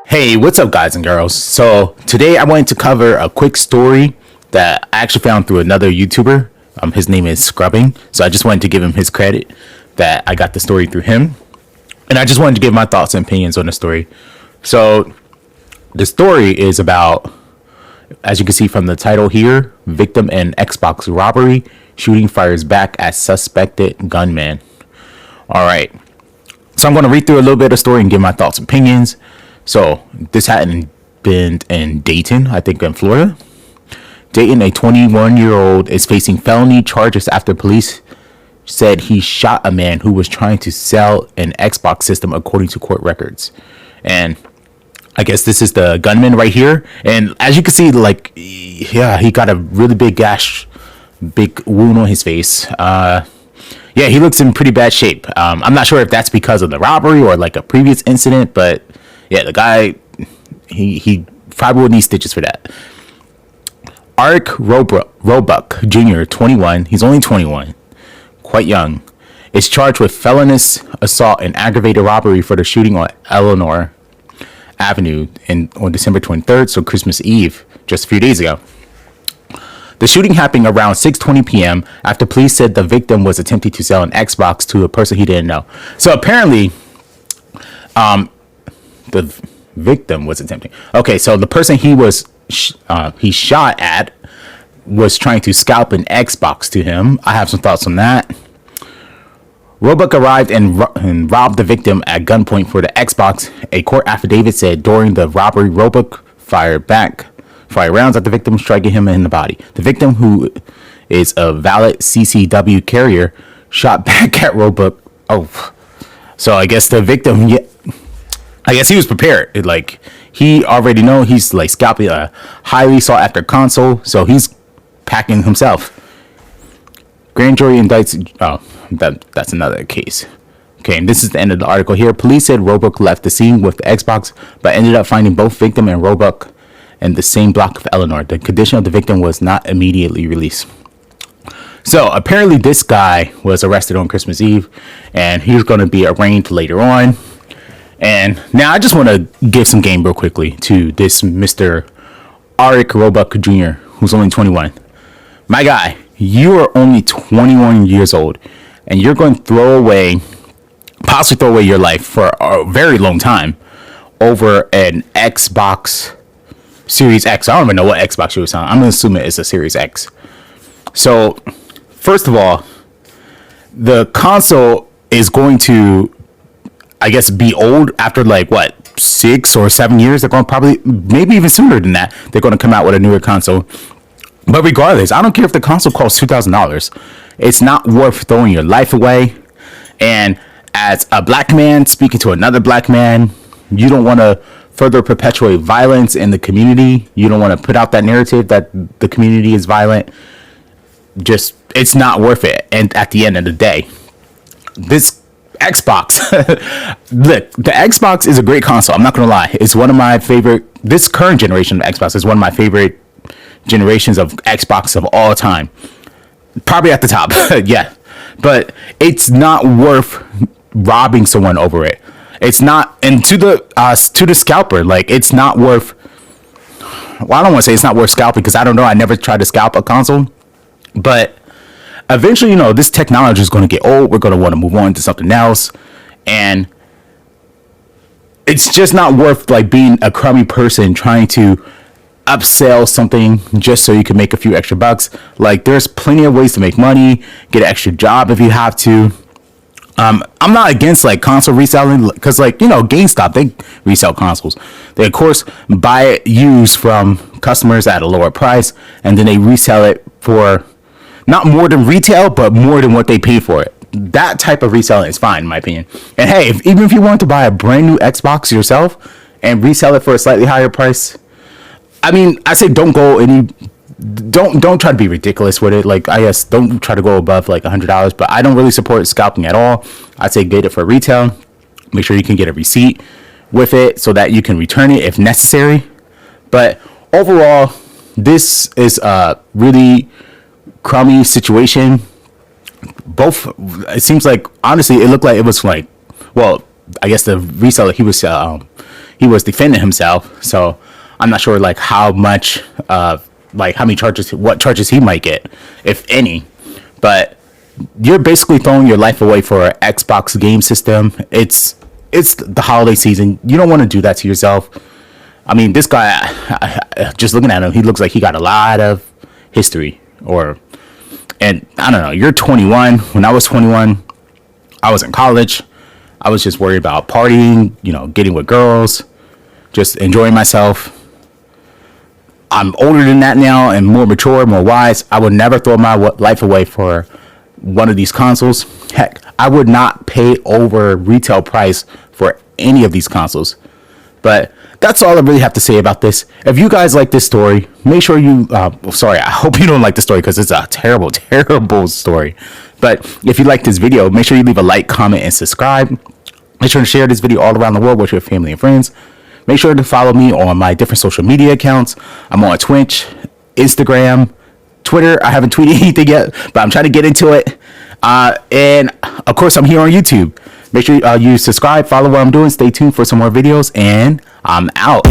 Hey, what's up, guys and girls? So today I wanted to cover a quick story that I actually found through another YouTuber. His name is Scrubbing, so I just wanted to give him his credit that I got the story through him, and I just wanted to give my thoughts and opinions on the story. So the story is about, as you can see from the title here, victim in Xbox robbery, shooting fires back at suspected gunman. All right, so I'm going to read through a little bit of the story and give my thoughts and opinions. So this happened in Dayton, I think in Florida. Dayton, a 21-year-old, is facing felony charges after police said he shot a man who was trying to sell an Xbox system, according to court records. And I guess this is the gunman right here. And as you can see, like, yeah, he got a really big gash, big wound on his face. Yeah, he looks in pretty bad shape. I'm not sure if that's because of the robbery or like a previous incident, but yeah, the guy, he probably would need stitches for that. Roebuck Jr., 21, he's only 21, quite young, is charged with felonious assault and aggravated robbery for the shooting on Eleanor Avenue on December 23rd, so Christmas Eve, just a few days ago. The shooting happened around 6:20 p.m. after police said the victim was attempting to sell an Xbox to a person he didn't know. So apparently, the victim was attempting. Okay, so the person he shot at was trying to scalp an Xbox to him. I have some thoughts on that. Roebuck arrived and robbed the victim at gunpoint for the Xbox. A court affidavit said during the robbery, Roebuck fired rounds at the victim, striking him in the body. The victim, who is a valid CCW carrier, shot back at Roebuck. Oh, so I guess the victim, yeah, I guess he was prepared. Like, he already know he's like scalping a highly sought after console, so he's packing himself. Grand jury indicts. Oh, that's another case. Okay, and this is the end of the article here. Police said Roebuck left the scene with the Xbox, but ended up finding both victim and Roebuck in the same block of Eleanor. The condition of the victim was not immediately released. So apparently this guy was arrested on Christmas Eve, and he's going to be arraigned later on. And now I just want to give some game real quickly to this Mr. Arik Roebuck Jr., who's only 21. My guy, you are only 21 years old, and you're going to possibly throw away your life for a very long time over an Xbox Series X. I don't even know what Xbox you was on. I'm going to assume it's a Series X. So, first of all, the console is going to, I guess, be old after like what, 6 or 7 years. They're going to probably, maybe even sooner than that, they're going to come out with a newer console. But regardless, I don't care if the console costs $2,000. It's not worth throwing your life away. And as a black man speaking to another black man, you don't want to further perpetuate violence in the community. You don't want to put out that narrative that the community is violent. Just, it's not worth it. And at the end of the day, this Xbox, look, the Xbox is a great console. I'm not gonna lie. It's one of my favorite. This current generation of Xbox is one of my favorite generations of Xbox of all time. Probably at the top, yeah. But it's not worth robbing someone over it. It's not, and to the scalper, like, it's not worth. Well, I don't want to say it's not worth scalping because I don't know. I never tried to scalp a console, but eventually, this technology is going to get old. We're going to want to move on to something else. And it's just not worth like being a crummy person trying to upsell something just so you can make a few extra bucks. Like, there's plenty of ways to make money, get an extra job if you have to. I'm not against like console reselling because, like, GameStop, they resell consoles. They of course buy it used from customers at a lower price, and then they resell it for not more than retail, but more than what they pay for it. That type of reselling is fine, in my opinion. And hey, even if you want to buy a brand new Xbox yourself and resell it for a slightly higher price, I mean, I say don't try to be ridiculous with it. Like, I guess don't try to go above like $100, but I don't really support scalping at all. I say get it for retail. Make sure you can get a receipt with it so that you can return it if necessary. But overall, this is a really crummy situation. It seems like, honestly, it looked like it was like, well, I guess the reseller, he was defending himself. So I'm not sure like how much like how many charges, what charges he might get, if any. But you're basically throwing your life away for an Xbox game system. It's the holiday season. You don't want to do that to yourself. I mean, this guy, just looking at him, he looks like he got a lot of history. And I don't know, you're 21. When I was 21, I was in college. I was just worried about partying, getting with girls, just enjoying myself. I'm older than that now and more mature, more wise. I would never throw my life away for one of these consoles. Heck, I would not pay over retail price for any of these consoles. But that's all I really have to say about this. If you guys like this story, make sure you sorry, I hope you don't like the story because it's a terrible, terrible story. But if you like this video, make sure you leave a like, comment, and subscribe. Make sure to share this video all around the world with your family and friends. Make sure to follow me on my different social media accounts. I'm on Twitch, Instagram, Twitter. I haven't tweeted anything yet, but I'm trying to get into it. And of course, I'm here on YouTube. Make sure you subscribe, follow what I'm doing. Stay tuned for some more videos, and I'm out.